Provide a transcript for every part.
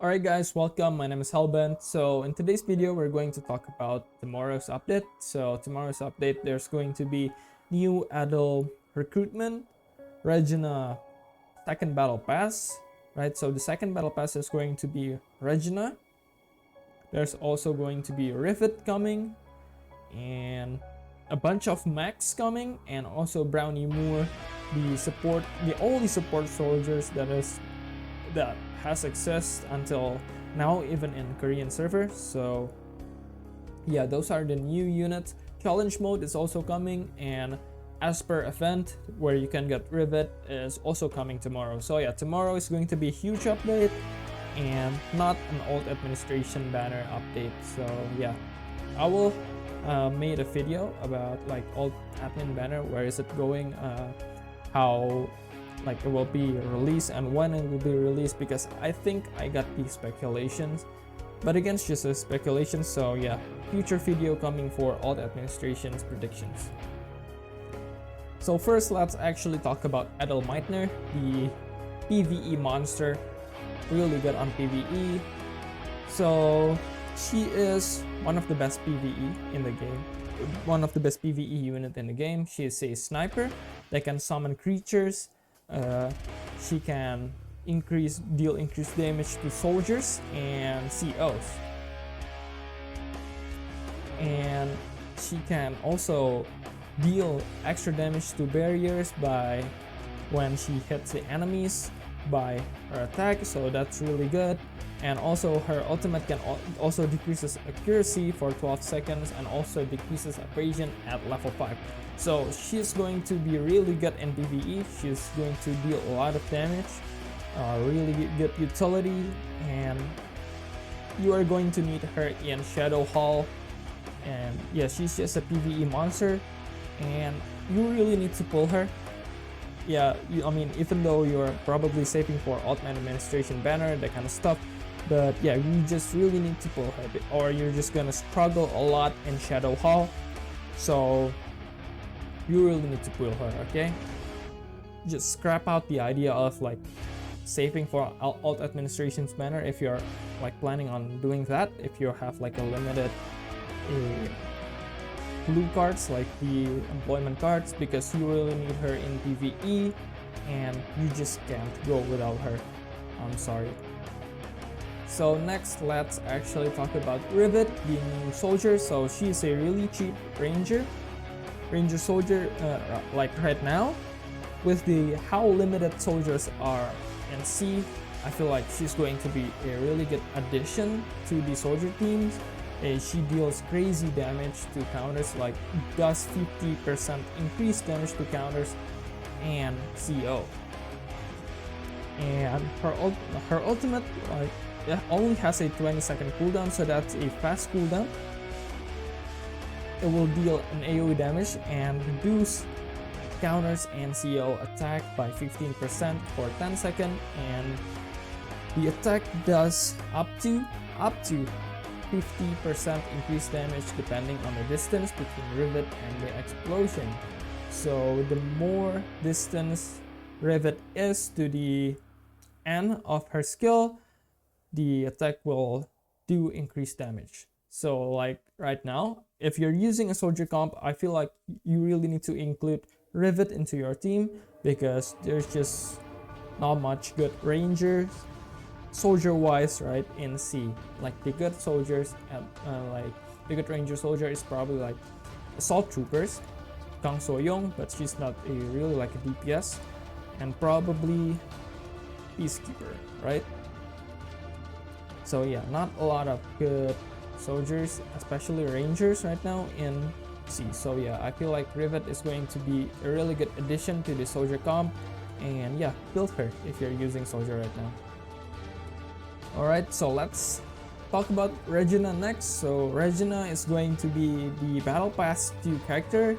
Alright guys, welcome. My name is Hellbent. So in today's video, we're going to talk about tomorrow's update. So tomorrow's update, there's going to be new Edel recruitment, Regina second battle pass, right? So the second battle pass is going to be Regina. There's also going to be Rivet coming, and a bunch of Mechs coming, and also Brownie Moore, the only support soldiers that has existed until now, even in Korean server. So yeah, those are the new units. Challenge mode is also coming, and as per event where you can get Rivet is also coming tomorrow. So yeah, tomorrow is going to be a huge update and not an alt administration banner update. So yeah, I will made a video about like alt admin banner, where is it going, how like it will be released and when it will be released, because I think I got these speculations, but again, it's just a speculation. So yeah, future video coming for alt administration's predictions. So first, let's actually talk about Edelmeitner, the PvE monster, really good on PvE. So she is one of the best PvE in the game, one of the best PvE unit in the game. She is a sniper that can summon creatures. She can deal increased damage to soldiers and COs, and she can also deal extra damage to barriers by when she hits the enemies by her attack, so that's really good. And also her ultimate can also decreases accuracy for 12 seconds and also decreases abrasion at level 5. So she's going to be really good in PvE. She's going to deal a lot of damage, really good utility, and you are going to need her in Shadow Hall. And yeah, she's just a PvE monster, and you really need to pull her. Yeah, I mean, even though you're probably saving for alt administration banner, that kind of stuff, but yeah, you just really need to pull her, or you're just gonna struggle a lot in Shadow Hall. So you really need to pull her, okay? Just scrap out the idea of like saving for alt administration's banner if you're like planning on doing that, if you have like a limited blue cards like the employment cards, because you really need her in PvE and you just can't go without her. I'm sorry. So next, let's actually talk about Rivet, the new soldier. So she's a really cheap ranger soldier, like right now with the how limited soldiers are in C. I feel like she's going to be a really good addition to the soldier teams. She deals crazy damage to counters, like does 50% increased damage to counters and CO. And her ultimate like only has a 20-second cooldown, so that's a fast cooldown. It will deal an AoE damage and reduce counters and CO attack by 15% for 10 seconds, and the attack does up to 50% increased damage depending on the distance between Rivet and the explosion. So the more distance Rivet is to the end of her skill, the attack will do increased damage. So like right now, if you're using a soldier comp, I feel like you really need to include Rivet into your team, because there's just not much good rangers soldier wise, right, in C. Like the good soldiers, like the good ranger soldier is probably like assault troopers, Kang So-young, but she's not a really like a DPS, and probably peacekeeper, right? So yeah, not a lot of good soldiers, especially rangers right now in C. So yeah, I feel like Rivet is going to be a really good addition to the soldier comp, and yeah, build her if you're using soldier right now. Alright, so let's talk about Regina next. So Regina is going to be the Battle Pass 2 character,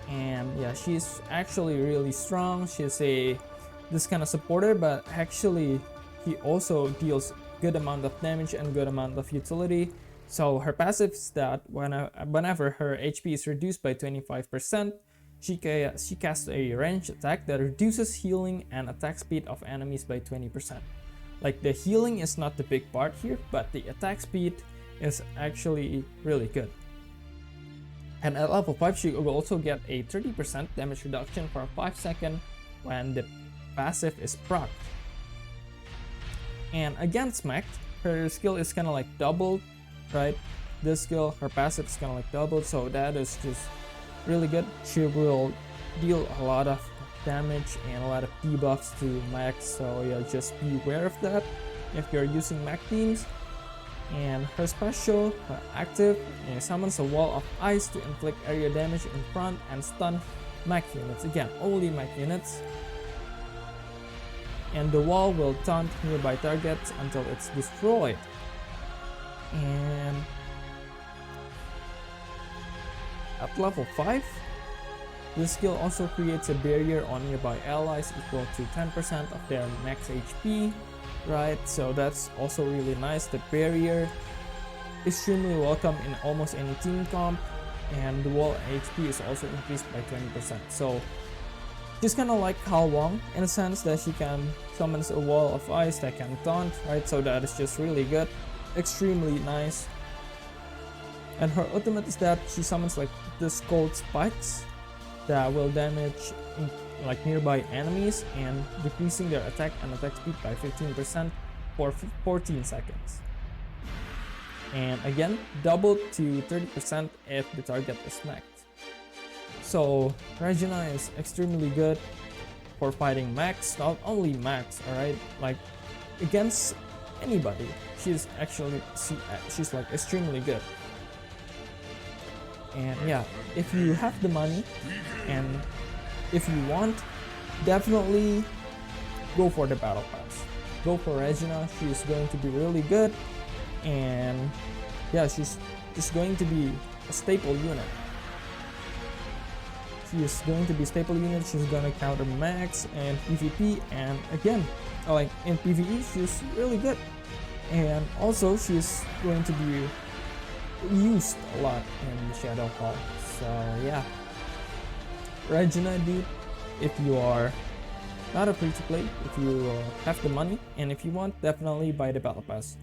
and yeah, she's actually really strong. She's this kind of supporter, but actually he also deals good amount of damage and good amount of utility. So her passive stat, whenever her HP is reduced by 25%, she casts a ranged attack that reduces healing and attack speed of enemies by 20%. Like the healing is not the big part here, but the attack speed is actually really good. And at level 5, she will also get a 30% damage reduction for 5 seconds when the passive is procced. And against Mech, her skill is kind of like doubled, right? This skill, her passive is kind of like doubled, so that is just really good. She will deal a lot of damage and a lot of debuffs to Mechs, so yeah, just be aware of that if you're using Mech teams. And her special, her active, summons a wall of ice to inflict area damage in front and stun Mech units. Again, only Mech units. And the wall will taunt nearby targets until it's destroyed. And at level 5, this skill also creates a barrier on nearby allies equal to 10% of their max HP, right? So that's also really nice. The barrier is extremely welcome in almost any team comp, and the wall HP is also increased by 20%. So she's kind of like Hal Wong in a sense that she can summon a wall of ice that can taunt, right? So that is just really good, extremely nice. And her ultimate is that she summons like this cold spikes that will damage like nearby enemies and decreasing their attack and attack speed by 15% for 14 seconds. And again, doubled to 30% if the target is smacked. So Regina is extremely good for fighting Mechs, not only Mechs, alright? Like against anybody, she's like extremely good. And yeah, if you have the money and if you want, definitely go for the battle pass. Go for Regina. She's going to be really good, and yeah, she's just going to be a staple unit. She is going to be a staple unit. She's gonna counter Mechs and PvP, and again, like in PvE, she's really good. And also, she's going to be used a lot in the Shadow Hall. So yeah, Regina, dude, if you are not afraid to play, if you have the money, and if you want, definitely buy the battle pass,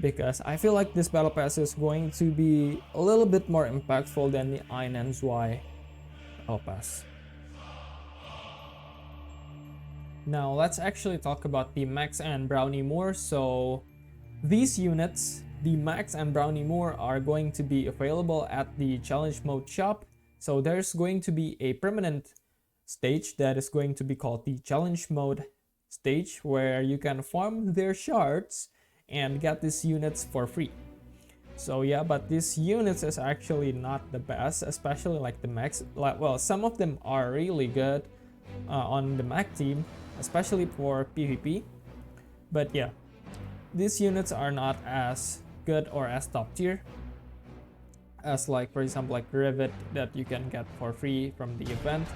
because I feel like this battle pass is going to be a little bit more impactful than the Ein and Zwei battle pass. Now let's actually talk about the Mechs and Brownie more. So these units, the Mechs and Brownie Moore, are going to be available at the challenge mode shop. So there's going to be a permanent stage that is going to be called the challenge mode stage, where you can farm their shards and get these units for free. So yeah, but these units is actually not the best, especially like the Mechs. Well, some of them are really good on the Mech team, especially for PvP. But yeah, these units are not as good or as top tier as, like, for example, like Rivet that you can get for free from the event.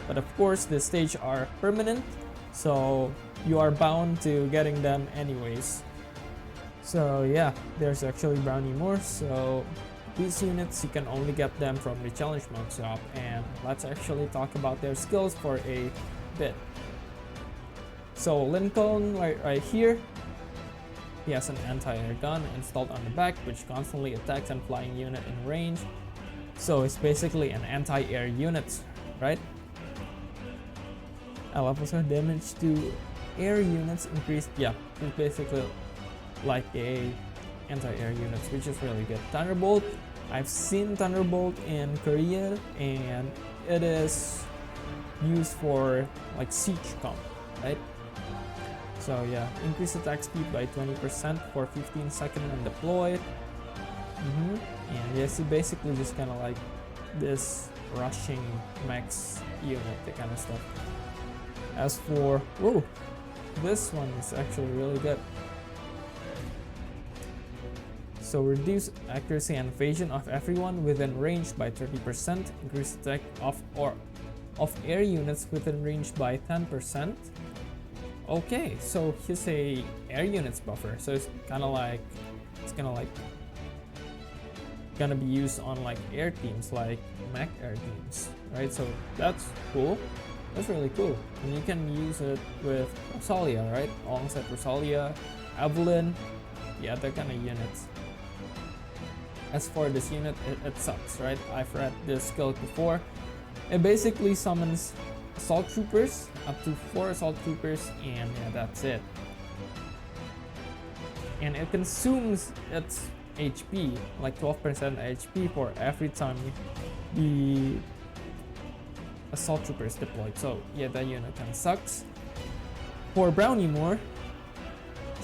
But of course, the stage are permanent, so you are bound to getting them anyways. So yeah, there's actually Brownie Moore. So these units, you can only get them from the challenge mode shop, and let's actually talk about their skills for a bit. So Lincoln right here, he has an anti-air gun installed on the back, which constantly attacks a flying unit in range. So it's basically an anti-air unit, right? Levels of damage to air units increased. Yeah, it's basically like a anti-air units, which is really good. Thunderbolt, I've seen Thunderbolt in Korea, and it is used for like siege comp, right? So yeah, increase attack speed by 20% for 15 seconds when deployed. And yes, it basically just kind of like this rushing Mechs unit, that kind of stuff. As for, whoa, this one is actually really good. So reduce accuracy and evasion of everyone within range by 30%, increase attack of air units within range by 10%. Okay, so here's a air units buffer. So it's kind of like gonna be used on like air teams, like Mech air teams, right? So that's cool. That's really cool. And you can use it with Rosalia, right? Alongside Rosalia, Evelyn, yeah, that kind of units. As for this unit, it sucks, right? I've read this skill before. It basically summons assault troopers, up to 4 assault troopers, and yeah, that's it. And it consumes its HP, like 12% HP for every time the assault trooper is deployed. So yeah, that unit kind of sucks. For Brownie Moore,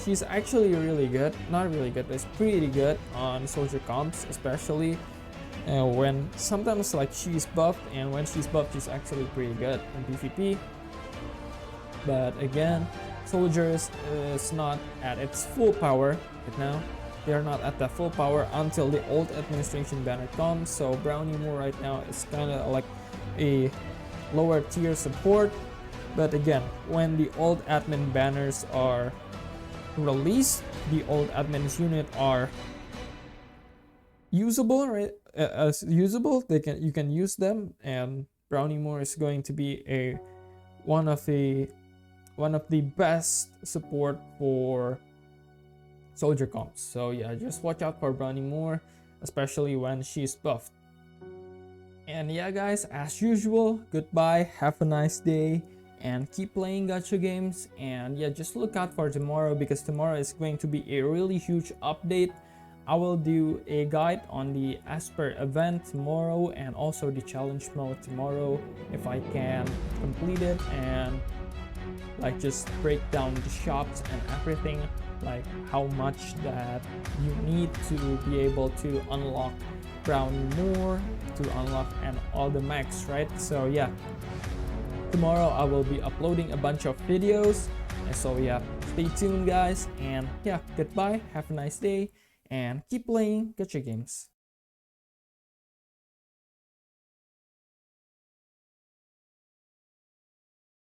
she's actually really good. Not really good, but it's pretty good on soldier comps, especially when sometimes like she's buffed, and when she's buffed, she's actually pretty good in PvP. But again, soldiers is not at its full power right now. They're not at the full power until the old administration banner comes. So Brownie Moore right now is kind of like a lower tier support. But again, when the old admin banners are released, the old admin's unit are usable, right? As usable, you can use them, and Brownie Moore is going to be one of the best support for soldier comps. So yeah, just watch out for Brownie Moore, especially when she's buffed. And yeah guys, as usual, goodbye, have a nice day, and keep playing gacha games. And yeah, just look out for tomorrow, because tomorrow is going to be a really huge update. I will do a guide on the ESPR event tomorrow, and also the challenge mode tomorrow if I can complete it, and like just break down the shops and everything, like how much that you need to be able to unlock Brownie Moore, to unlock and all the Mechs, right? So yeah, tomorrow I will be uploading a bunch of videos, and so yeah, stay tuned guys, and yeah, goodbye, have a nice day, and keep playing gacha games.